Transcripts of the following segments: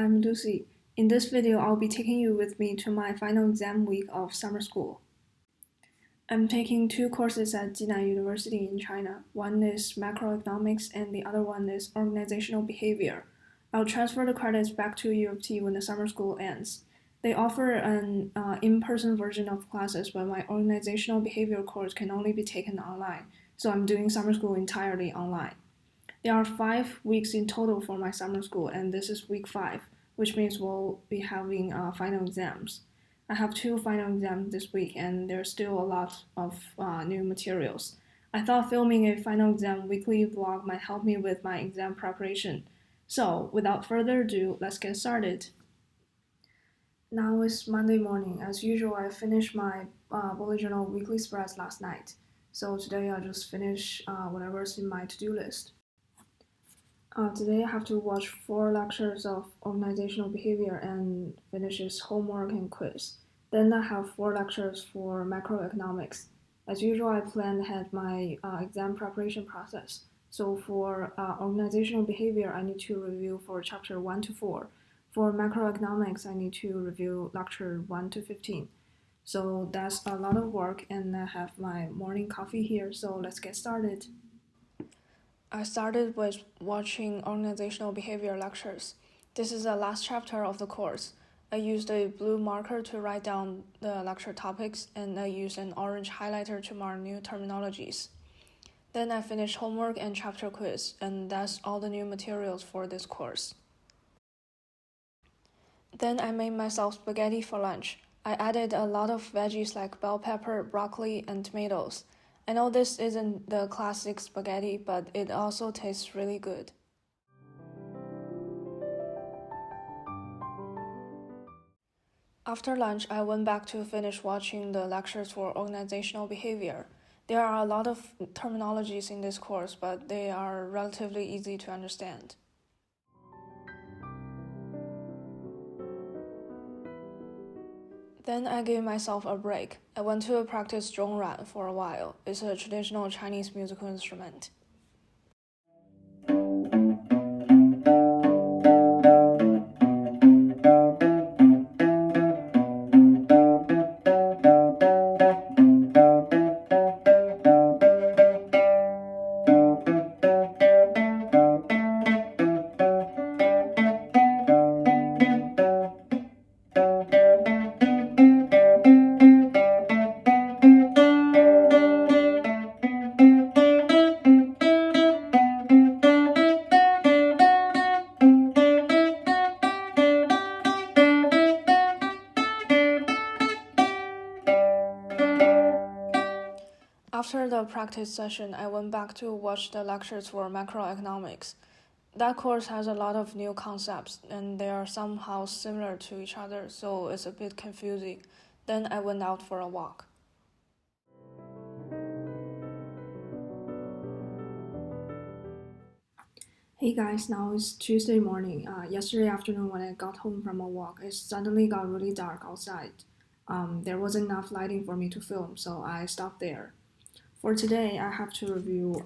I'm Lucy. In this video, I'll be taking you with me to my final exam week of summer school. I'm taking two courses at Jinan University in China. One is macroeconomics and the other one is organizational behavior. I'll transfer the credits back to U of T when the summer school ends. They offer an in-person version of classes, but my organizational behavior course can only be taken online, so I'm doing summer school entirely online. There are 5 weeks in total for my summer school, and this is week 5, which means we'll be having final exams. I have 2 final exams this week, and there's still a lot of new materials. I thought filming a final exam weekly vlog might help me with my exam preparation. So, without further ado, let's get started. Now it's Monday morning. As usual, I finished my bullet journal weekly spreads last night. So today I'll just finish whatever's in my to-do list. Today I have to watch 4 lectures of organizational behavior and finish his homework and quiz. Then I have 4 lectures for macroeconomics. As usual, I plan ahead my exam preparation process. So for organizational behavior, I need to review for chapter 1 to 4. For macroeconomics, I need to review lecture 1 to 15. So that's a lot of work, and I have my morning coffee here, so let's get started. I started with watching organizational behavior lectures. This is the last chapter of the course. I used a blue marker to write down the lecture topics, and I used an orange highlighter to mark new terminologies. Then I finished homework and chapter quiz, and that's all the new materials for this course. Then I made myself spaghetti for lunch. I added a lot of veggies like bell pepper, broccoli, and tomatoes. I know this isn't the classic spaghetti, but it also tastes really good. After lunch, I went back to finish watching the lectures for organizational behavior. There are a lot of terminologies in this course, but they are relatively easy to understand. Then I gave myself a break. I went to practice zhongran for a while. It's a traditional Chinese musical instrument. After the practice session, I went back to watch the lectures for macroeconomics. That course has a lot of new concepts, and they are somehow similar to each other, so it's a bit confusing. Then I went out for a walk. Hey guys, now it's Tuesday morning. Yesterday afternoon when I got home from a walk, it suddenly got really dark outside. There wasn't enough lighting for me to film, so I stopped there. For today, I have to review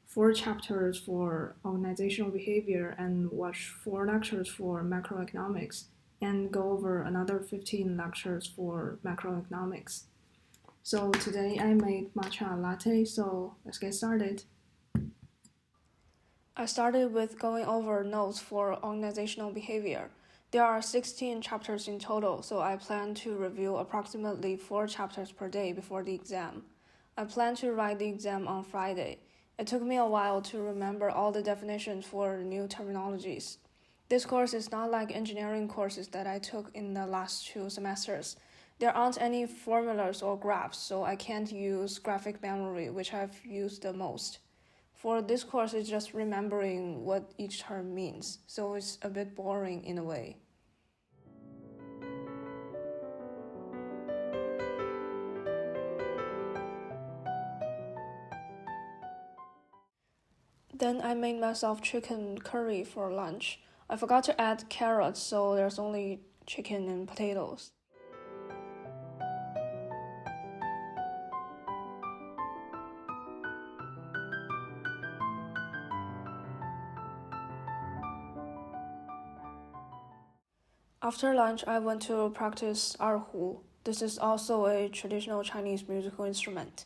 4 chapters for organizational behavior and watch 4 lectures for macroeconomics and go over another 15 lectures for macroeconomics. So today I made matcha latte, so let's get started. I started with going over notes for organizational behavior. There are 16 chapters in total, so I plan to review approximately 4 chapters per day before the exam. I plan to write the exam on Friday. It took me a while to remember all the definitions for new terminologies. This course is not like engineering courses that I took in the last 2 semesters. There aren't any formulas or graphs, so I can't use graphic memory, which I've used the most. For this course, it's just remembering what each term means, so it's a bit boring in a way. Then I made myself chicken curry for lunch. I forgot to add carrots, so there's only chicken and potatoes. After lunch, I went to practice erhu. This is also a traditional Chinese musical instrument.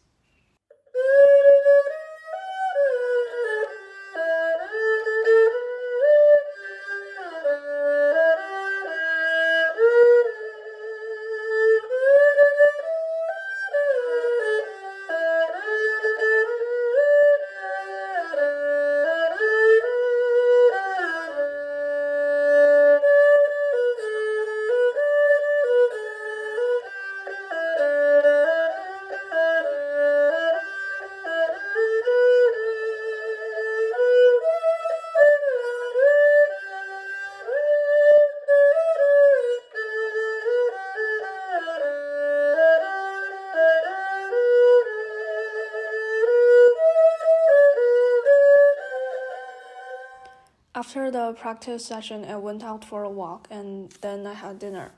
After the practice session, I went out for a walk and then I had dinner.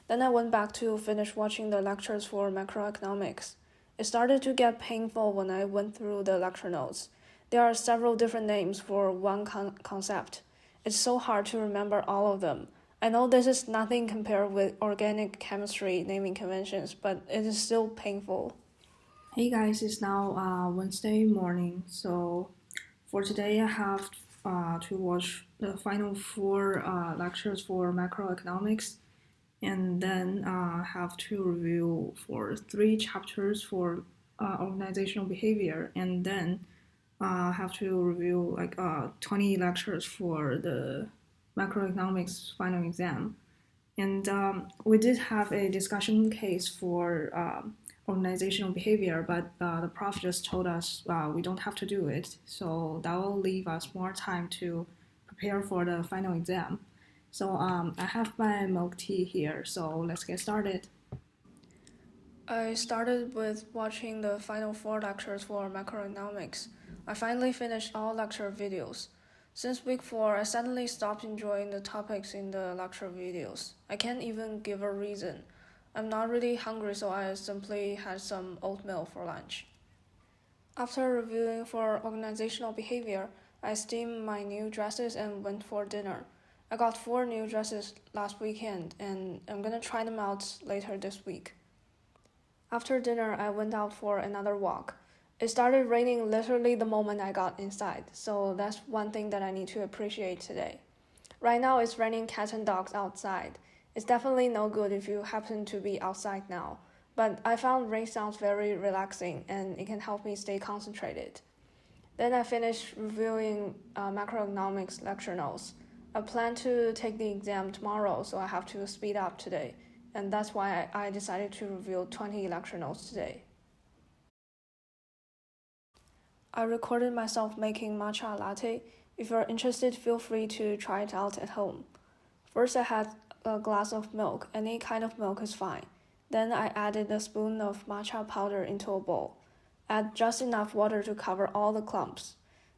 Then I went back to finish watching the lectures for macroeconomics. It started to get painful when I went through the lecture notes. There are several different names for one concept. It's so hard to remember all of them. I know this is nothing compared with organic chemistry naming conventions, but it is still painful. Hey guys, it's now Wednesday morning, so for today I have to watch the final four lectures for macroeconomics, and then have to review for 3 chapters for organizational behavior, and then have to review like 20 lectures for the macroeconomics final exam. And we did have a discussion case for organizational behavior, but the prof just told us we don't have to do it. So that will leave us more time to prepare for the final exam. So I have my milk tea here, so let's get started. I started with watching the final 4 lectures for macroeconomics. I finally finished all lecture videos. Since week 4, I suddenly stopped enjoying the topics in the lecture videos. I can't even give a reason. I'm not really hungry, so I simply had some oatmeal for lunch. After reviewing for organizational behavior, I steamed my new dresses and went for dinner. I got 4 new dresses last weekend, and I'm gonna try them out later this week. After dinner, I went out for another walk. It started raining literally the moment I got inside, so that's one thing that I need to appreciate today. Right now, it's raining cats and dogs outside. It's definitely no good if you happen to be outside now, but I found rain sounds very relaxing and it can help me stay concentrated. Then I finished reviewing macroeconomics lecture notes. I plan to take the exam tomorrow, so I have to speed up today, and that's why I decided to review 20 lecture notes today. I recorded myself making matcha latte. If you're interested, feel free to try it out at home. First, I had a glass of milk. Any kind of milk is fine. Then I added a spoon of matcha powder into a bowl. Add just enough water to cover all the clumps.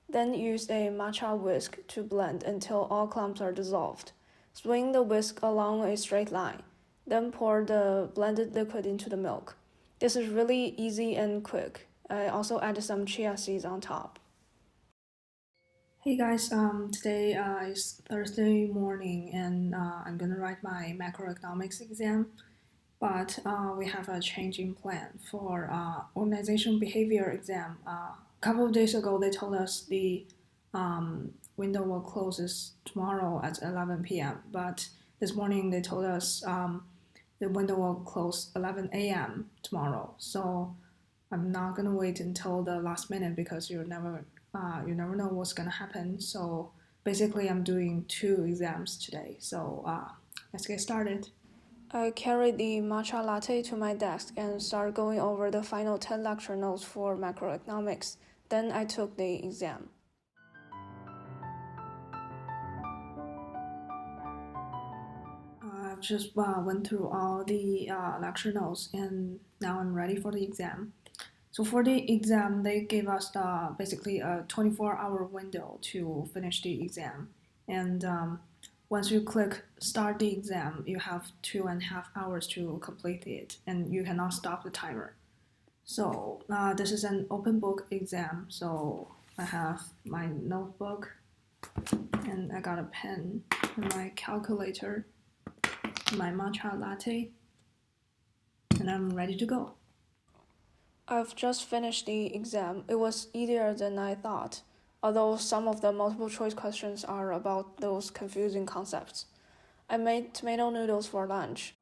Then use a matcha whisk to blend until all clumps are dissolved. Swing the whisk along a straight line. Then pour the blended liquid into the milk. This is really easy and quick. I also added some chia seeds on top. Hey guys, today is Thursday morning and I'm gonna write my macroeconomics exam, but we have a change in plan for organizational behavior exam. A couple of days ago, they told us the window will close tomorrow at 11 p.m., but this morning they told us the window will close 11 a.m. tomorrow. So I'm not gonna wait until the last minute because you never know what's gonna happen. So basically, I'm doing 2 exams today. So let's get started. I carried the matcha latte to my desk and started going over the final 10 lecture notes for macroeconomics. Then I took the exam. I've just went through all the lecture notes and now I'm ready for the exam. So for the exam, they gave us basically a 24-hour window to finish the exam. And once you click start the exam, you have 2.5 hours to complete it, and you cannot stop the timer. So this is an open book exam. So I have my notebook, and I got a pen and my calculator. my matcha latte, and I'm ready to go. I've just finished the exam. It was easier than I thought, although some of the multiple choice questions are about those confusing concepts. I made tomato noodles for lunch.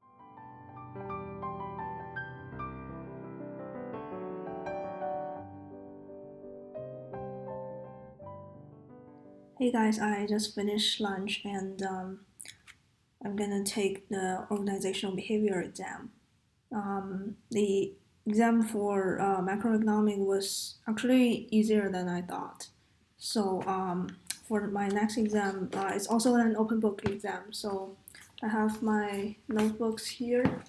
Hey guys, I just finished lunch and I'm gonna take the organizational behavior exam. The exam for macroeconomic was actually easier than I thought. So for my next exam, it's also an open book exam. So I have my notebooks here.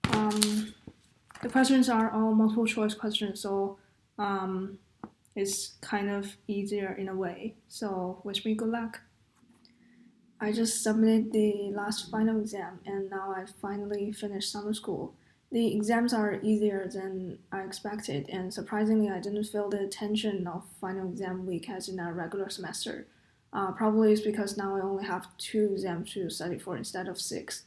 The questions are all multiple choice questions, so it's kind of easier in a way. So wish me good luck. I just submitted the last final exam and now I finally finished summer school. The exams are easier than I expected, and surprisingly, I didn't feel the tension of final exam week as in a regular semester. Probably it's because now I only have 2 exams to study for instead of 6.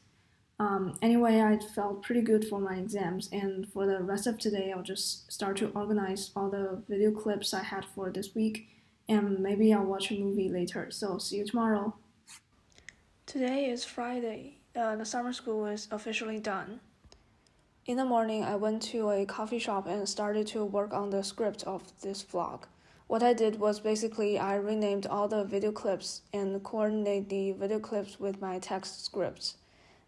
Anyway, I felt pretty good for my exams, and for the rest of today, I'll just start to organize all the video clips I had for this week, and maybe I'll watch a movie later. So, see you tomorrow. Today is Friday. The summer school is officially done. In the morning, I went to a coffee shop and started to work on the script of this vlog. What I did was basically I renamed all the video clips and coordinated the video clips with my text scripts.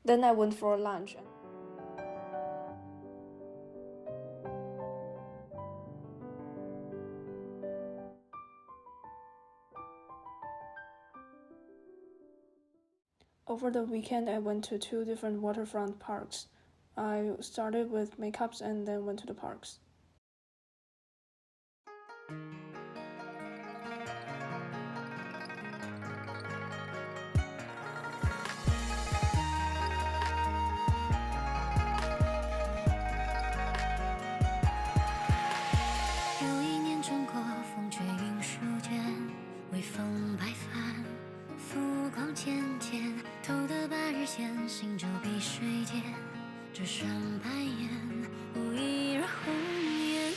Then I went for lunch. Over the weekend, I went to 2 different waterfront parks. I started with makeups and then went to the parks.行舟碧水间，只剩白烟，无意惹红颜。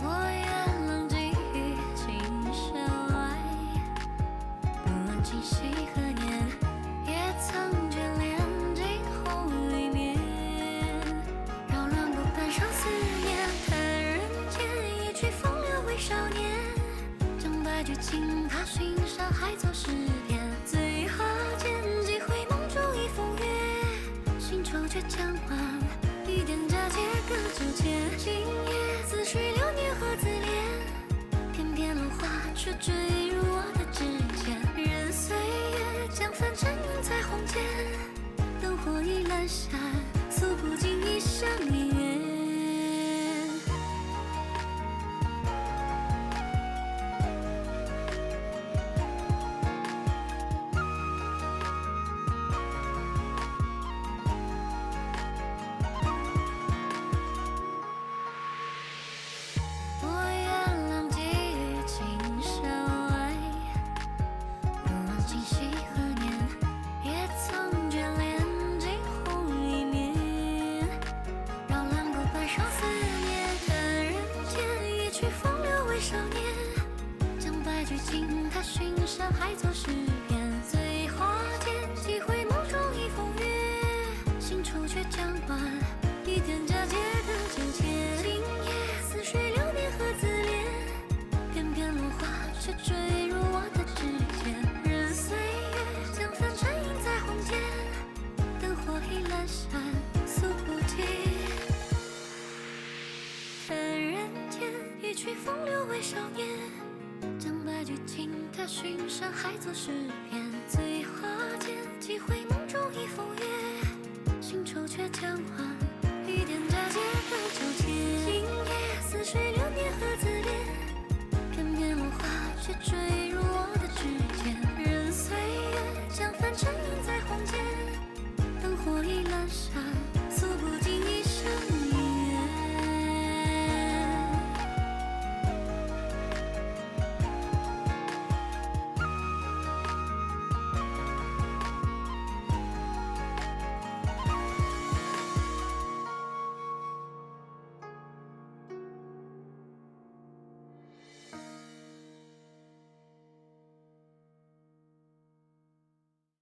我愿浪迹于青山外，不问今夕何年，也曾眷恋惊鸿一面。扰乱过半生思念，叹人间一曲风流为少年。将白驹轻踏寻山海作诗篇，醉花间几回梦中一风月。新愁却将晚，一点佳节隔酒间。今夜似水流年何自怜？翩翩落花却坠入我的指尖。任岁月将凡尘映彩虹间，灯火已阑珊，诉不尽一生一愿。寻山海作诗篇，醉花间几回梦中一风月。新愁却将晚，一点佳节隔酒间。今夜似水流年何自怜？翩翩落花却坠入我的指尖。任岁月将凡尘映彩虹间，灯火已阑珊，诉不尽。叹人间一曲风流为少年。将白驹轻踏寻山海作诗篇。